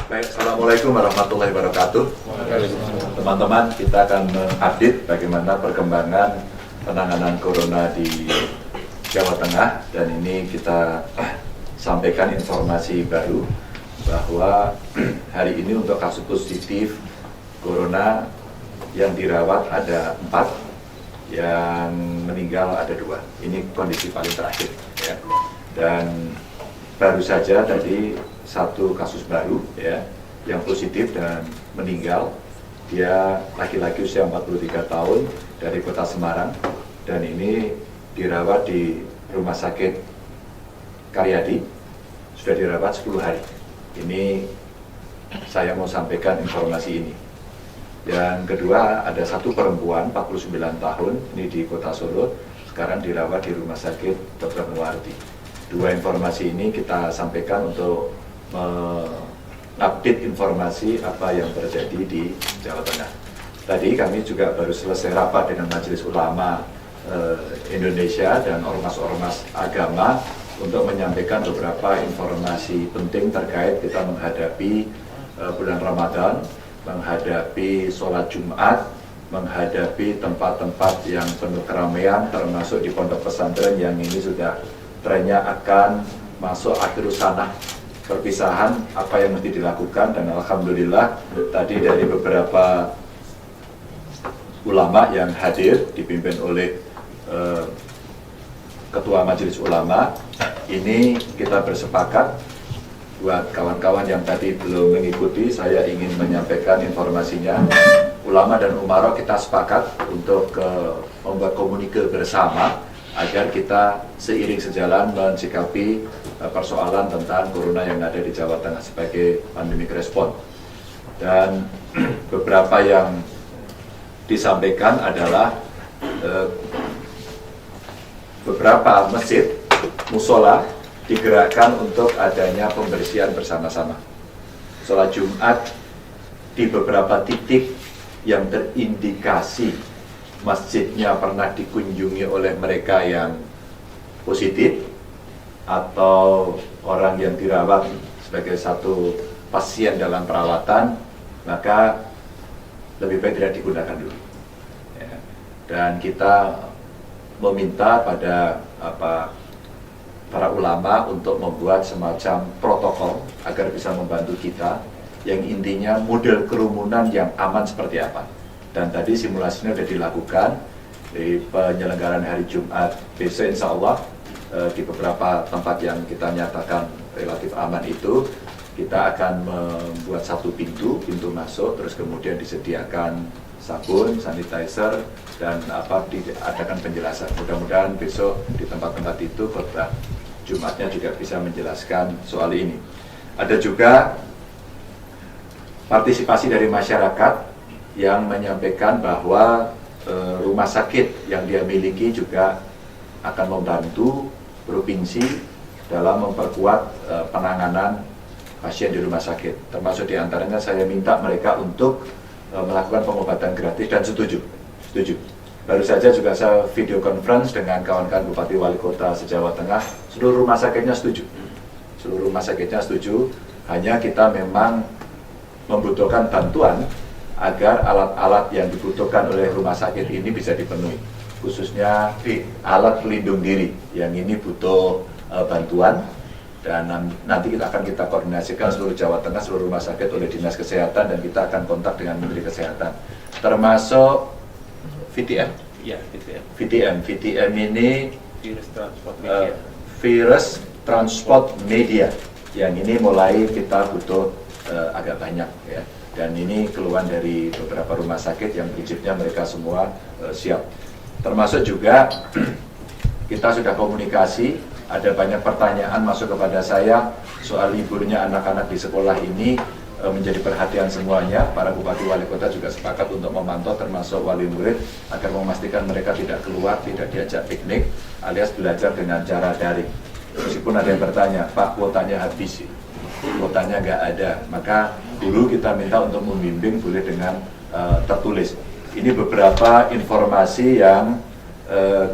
Baik, Assalamualaikum warahmatullahi wabarakatuh. Teman-teman, kita akan mengupdate bagaimana perkembangan penanganan corona di Jawa Tengah, dan ini kita sampaikan informasi baru bahwa hari ini untuk kasus positif corona yang dirawat ada 4, yang meninggal ada 2. Ini kondisi paling terakhir ya. Dan baru saja tadi 1 kasus baru ya yang positif dan meninggal. Dia laki-laki usia 43 tahun dari kota Semarang, dan ini dirawat di Rumah Sakit Karyadi, sudah dirawat 10 hari. Ini saya mau sampaikan informasi ini. Yang kedua, ada 1 perempuan 49 tahun, ini di kota Solo, sekarang dirawat di Rumah Sakit Dr. Muwardi. 2 informasi ini kita sampaikan untuk update informasi apa yang terjadi di Jawa Tengah. Tadi kami juga baru selesai rapat dengan Majelis Ulama Indonesia dan ormas-ormas agama untuk menyampaikan beberapa informasi penting terkait kita menghadapi bulan Ramadan, menghadapi sholat Jumat, menghadapi tempat-tempat yang penuh keramaian, termasuk di pondok pesantren yang ini sudah trennya akan masuk akhir sanah perpisahan, apa yang mesti dilakukan. Dan alhamdulillah tadi dari beberapa ulama yang hadir dipimpin oleh Ketua Majelis Ulama, ini kita bersepakat. Buat kawan-kawan yang tadi belum mengikuti, saya ingin menyampaikan informasinya. Ulama dan umarok kita sepakat untuk membuat komunike bersama agar kita seiring sejalan mensikapi persoalan tentang corona yang ada di Jawa Tengah sebagai pandemic respon. Dan beberapa yang disampaikan adalah beberapa masjid, musola digerakkan untuk adanya pembersihan bersama-sama. Sholat Jumat di beberapa titik yang terindikasi masjidnya pernah dikunjungi oleh mereka yang positif atau orang yang dirawat sebagai satu pasien dalam perawatan, maka lebih baik tidak digunakan dulu ya. Dan kita meminta pada para ulama untuk membuat semacam protokol agar bisa membantu kita, yang intinya model kerumunan yang aman seperti apa. Dan tadi simulasinya sudah dilakukan di penyelenggaraan hari Jumat besok, insya Allah di beberapa tempat yang kita nyatakan relatif aman itu, kita akan membuat 1 pintu masuk, terus kemudian disediakan sabun, sanitizer, dan diadakan penjelasan. Mudah-mudahan besok di tempat-tempat itu khotbah Jumatnya juga bisa menjelaskan soal ini. Ada juga partisipasi dari masyarakat yang menyampaikan bahwa rumah sakit yang dia miliki juga akan membantu provinsi dalam memperkuat penanganan pasien di rumah sakit. Termasuk diantaranya saya minta mereka untuk melakukan pengobatan gratis, dan setuju. Baru saja juga saya video conference dengan kawan-kawan Bupati Wali Kota se-Jawa Tengah, seluruh rumah sakitnya setuju. Seluruh rumah sakitnya setuju, hanya kita memang membutuhkan bantuan agar alat-alat yang dibutuhkan oleh rumah sakit ini bisa dipenuhi, khususnya alat pelindung diri yang ini butuh bantuan. Dan nanti kita koordinasikan seluruh Jawa Tengah, seluruh rumah sakit oleh Dinas Kesehatan, dan kita akan kontak dengan Menteri Kesehatan, termasuk VTM. Ya, VTM ini virus transport media, yang ini mulai kita butuh agak banyak ya. Dan ini keluhan dari beberapa rumah sakit yang prinsipnya mereka semua siap. Termasuk juga kita sudah komunikasi, ada banyak pertanyaan masuk kepada saya soal liburnya anak-anak di sekolah ini, menjadi perhatian semuanya. Para bupati wali kota juga sepakat untuk memantau, termasuk wali murid, agar memastikan mereka tidak keluar, tidak diajak piknik, alias belajar dengan cara daring. Meskipun ada yang bertanya, Pak, kuotanya habis, kuotanya nggak ada, maka guru kita minta untuk membimbing boleh dengan tertulis. Ini beberapa informasi yang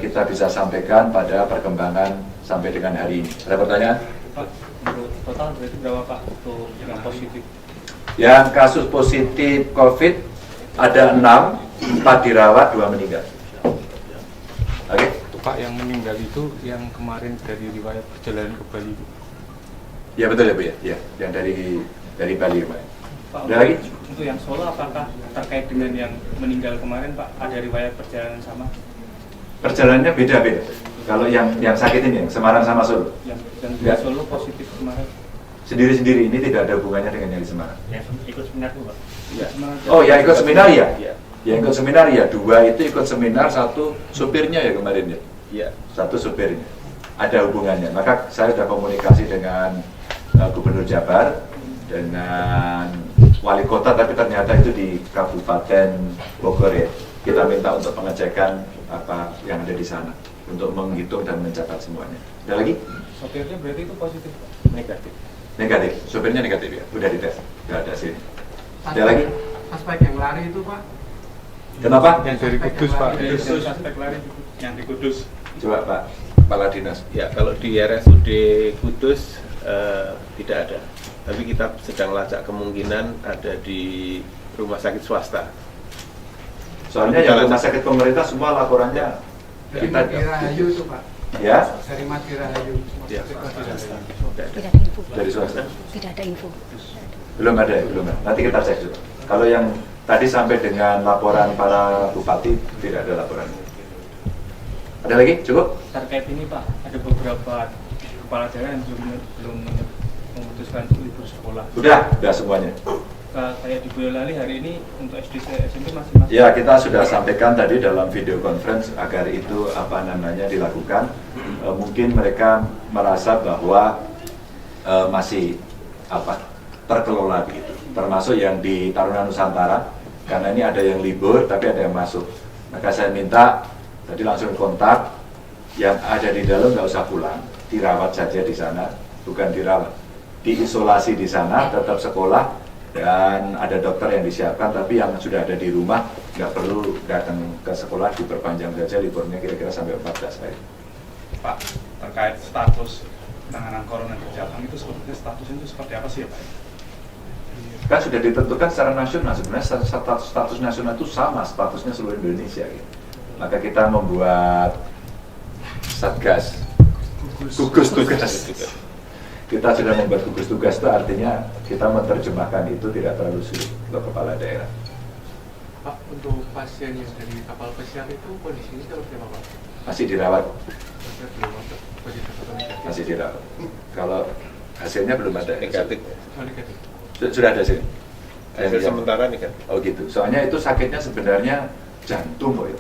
kita bisa sampaikan pada perkembangan sampai dengan hari ini. Ada pertanyaan? Pak, menurut total berarti berapa Pak untuk yang positif? Yang kasus positif COVID ada 6, 4 dirawat, 2 meninggal. Oke? Pak, yang meninggal itu yang kemarin dari riwayat perjalanan ke Bali. Ya betul ya Bu ya. Ya, yang dari Bali kemarin. Pak, Ada lagi? untuk yang Solo apakah terkait dengan yang meninggal kemarin Pak, ada riwayat perjalanan sama? Perjalanannya beda-beda. Kalau yang sakit ini, yang Semarang sama Solo. Yang Ya. Solo positif kemarin? Sendiri-sendiri, ini tidak ada hubungannya dengan yang di Semarang. Ya, ikut seminar tuh Pak. Ya. Oh ya, ikut seminar ya? Yang ikut seminar ya, 2 itu ikut seminar, 1 supirnya ya kemarin ya? Iya. 1 supirnya. Ada hubungannya. Maka saya sudah komunikasi dengan Gubernur Jabar, dengan Wali Kota, tapi ternyata itu di Kabupaten Bogor ya. Kita minta untuk pengecekan apa yang ada di sana, untuk menghitung dan mencatat semuanya. Ada lagi? Sopirnya berarti itu positif Pak? Negatif. Negatif, supirnya negatif ya, udah dites, nggak ada sini. Ada lagi? Aspek yang lari itu Pak. Kenapa? Yang dari Kudus, Pak. Ada yang suspek lari yang di Kudus. Coba Pak, Kepala Dinas. Ya, kalau di RSUD Kudus tidak ada. Tapi kita sedang lacak kemungkinan ada di rumah sakit swasta. Soalnya yang rumah sakit pemerintah semua laporannya Dari kita Mati Rahayu itu Pak. ya Dari Mati Rahayu. Ya. Tidak ada. Tidak ada. Tidak ada info. dari swasta. Tidak ada info. Belum ada, belum ada. Nanti kita cek dulu. Kalau yang tadi sampai dengan laporan para bupati tidak ada laporan. Ada lagi? Cukup? Terkait ini Pak, ada beberapa kepala daerah yang belum memutuskan untuk libur sekolah. Udah semuanya. Kayak di Boyolali hari ini untuk SD SMP masih. Ya, kita sudah sampaikan tadi dalam video conference agar itu dilakukan. Mungkin mereka merasa bahwa masih terkelola begitu. Termasuk yang di Taruna Nusantara, karena ini ada yang libur tapi ada yang masuk. Maka saya minta tadi langsung kontak, yang ada di dalam nggak usah pulang, dirawat saja di sana, bukan dirawat, diisolasi di sana, tetap sekolah. Dan ada dokter yang disiapkan, tapi yang sudah ada di rumah nggak perlu datang ke sekolah, diperpanjang saja liburnya kira-kira sampai 14 hari. Pak, terkait status penanganan corona di Jateng itu sebetulnya statusnya itu seperti apa sih ya Pak? Kan sudah ditentukan secara nasional, sebenarnya status nasional itu sama statusnya seluruh Indonesia gitu. Maka kita membuat satgas, gugus tugas. Kita sudah membuat gugus tugas, itu artinya kita menerjemahkan itu tidak terlalu sulit untuk kepala daerah. Pak, untuk pasien yang dari kapal pesiar itu kondisinya seperti apa Pak? Masih dirawat, Saya belum ada positif atau negatif. masih dirawat. Kalau hasilnya belum ada. Negatif. Oh, negatif. Sudah ada sih. Hasil sementara negatif. Oh gitu. Soalnya itu sakitnya sebenarnya jantung kok ya.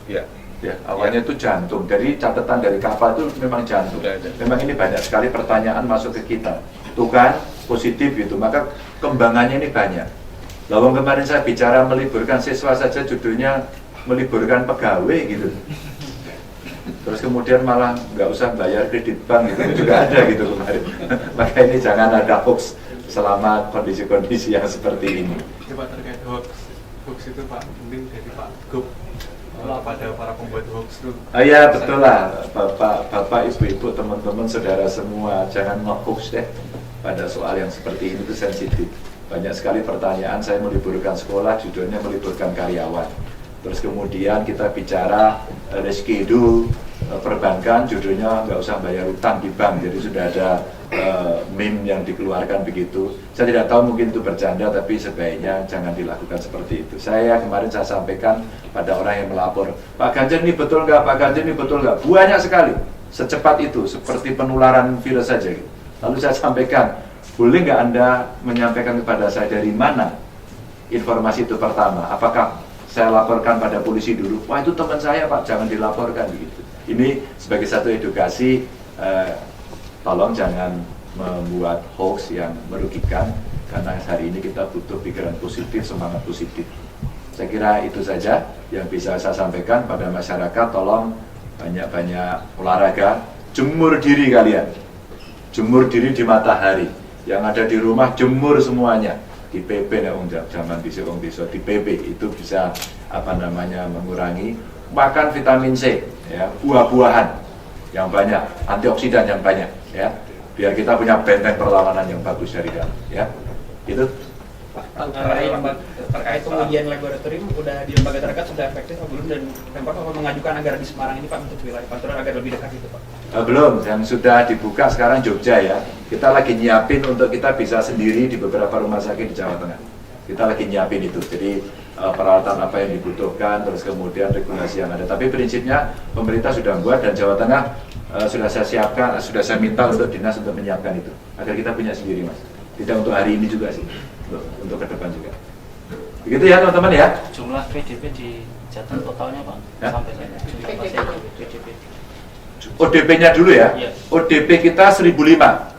Ya. Ya, awalnya itu jantung. Dari catatan dari kapal itu memang jantung. Sudah ada. Memang ini banyak sekali pertanyaan masuk ke kita. Tuh kan positif gitu. Maka kembangannya ini banyak. Lalu kemarin saya bicara meliburkan siswa saja judulnya meliburkan pegawai gitu. Terus kemudian malah nggak usah bayar kredit bank gitu juga ada gitu kemarin. Maka ini jangan ada hoax selama kondisi-kondisi yang seperti ini. Coba terkait hoax itu Pak, mungkin dari Pak Gub pada para pembuat hoax itu. Oh iya betul lah, bapak, ibu-ibu, teman-teman, saudara semua, jangan nge-hoax deh pada soal yang seperti ini, itu sensitif. Banyak sekali pertanyaan, saya meliburkan sekolah, judulnya meliburkan karyawan. Terus kemudian kita bicara reschedule perbankan, judulnya nggak usah bayar utang di bank, jadi sudah ada meme yang dikeluarkan begitu. Saya tidak tahu mungkin itu bercanda, tapi sebaiknya jangan dilakukan seperti itu. Kemarin saya sampaikan pada orang yang melapor, Pak Ganjar ini betul nggak, Pak Ganjar ini betul nggak? Banyak sekali, secepat itu, seperti penularan virus saja. Lalu saya sampaikan, boleh nggak Anda menyampaikan kepada saya dari mana informasi itu pertama? Apakah saya laporkan pada polisi dulu? Wah itu teman saya Pak, jangan dilaporkan begitu. Ini sebagai satu edukasi, tolong jangan membuat hoax yang merugikan, karena hari ini kita butuh pikiran positif, semangat positif. Saya kira itu saja yang bisa saya sampaikan pada masyarakat. Tolong banyak-banyak olahraga, jemur diri kalian, jemur diri di matahari. Yang ada di rumah jemur semuanya, di PP zaman di PP itu bisa mengurangi. Makan vitamin C, ya, buah-buahan yang banyak, antioksidan yang banyak, ya, biar kita punya benteng perlawanan yang bagus dari dalam, ya. Itu Pak, terkait pengujian laboratorium udah di lembaga terdekat sudah efektif atau belum, dan Pemkot apa mengajukan agar di Semarang ini Pak untuk wilayah Pantura agar lebih dekat itu Pak? Belum, yang sudah dibuka sekarang Jogja ya. Kita lagi nyiapin untuk kita bisa sendiri di beberapa rumah sakit di Jawa Tengah. Kita lagi nyiapin itu, jadi peralatan apa yang dibutuhkan, terus kemudian regulasi yang ada. Tapi prinsipnya pemerintah sudah buat dan Jawa Tengah sudah saya siapkan, sudah saya minta untuk dinas untuk menyiapkan itu, agar kita punya sendiri Mas. Tidak untuk hari ini juga sih, untuk ke depan juga. Begitu ya teman-teman ya. Jumlah PDP di Jateng totalnya Pak, Ya? sampai saya jumlah pasien PDP. ODP-nya dulu ya. Iya. ODP kita 1005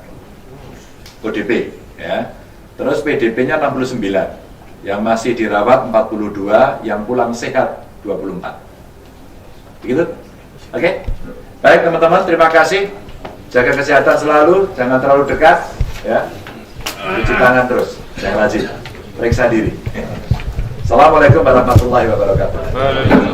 ODP ya. Terus PDP-nya 69. Yang masih dirawat 42, yang pulang sehat 24. Begitu? Oke? Baik teman-teman, terima kasih. Jaga kesehatan selalu, jangan terlalu dekat ya. Cuci tangan terus, yang rajin. Periksa diri. Assalamualaikum warahmatullahi wabarakatuh.